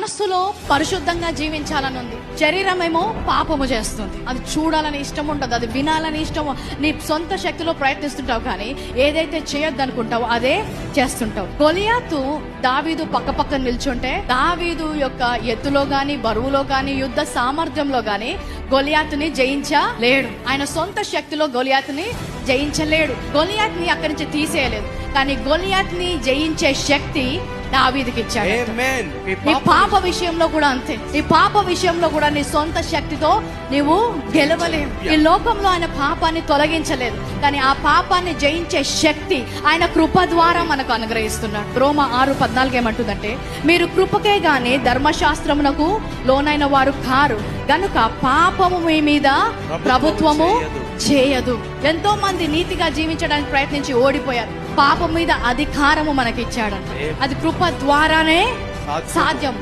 మనస్సులో పరిశుద్ధంగా జీవించాలని ఉంది, శరీరం ఏమో పాపము చేస్తుంది. అది చూడాలని ఇష్టం ఉండదు, అది వినాలని ఇష్టము. నీ సొంత శక్తిలో ప్రయత్నిస్తుంటావు, కానీ ఏదైతే చేయొద్దు అనుకుంటావో అదే చేస్తుంటావు. గొలియాతు దావీదు పక్క పక్కన నిల్చుంటే దావీదు యొక్క ఎత్తులో గాని, బరువులో గాని, యుద్ధ సామర్థ్యంలో గాని గొలియాతుని జయించలేడు. ఆయన సొంత శక్తిలో గొలియాతుని జయించలేడు. గొలియాత్ని అక్కడి నుంచి తీసేయలేదు, కానీ గొలియాత్ని జయించే శక్తి దావీదుకి ఇచ్చాడు. నీ పాప విషయంలో కూడా అంతే. నీ పాప విషయంలో కూడా నీ సొంత శక్తితో నీవు గెలవలేవు. ఈ లోకంలో ఆయన పాపాన్ని తొలగించలేదు, కానీ ఆ పాపాన్ని జయించే శక్తి ఆయన కృప ద్వారా మనకు అనుగ్రహిస్తున్నాడు. రోమా 6:14 ఏమంటుందంటే, మీరు కృపకే గాని ధర్మశాస్త్రమునకు లోనైన వారు కారు గనుక పాపము మీ మీద ప్రభుత్వము చేయదు. ఎంతో మంది నీతిగా జీవించడానికి ప్రయత్నించి ఓడిపోయారు. పాపం మీద అధికారము మనకి ఇచ్చాడంట. అది కృప ద్వారానే సాధ్యం.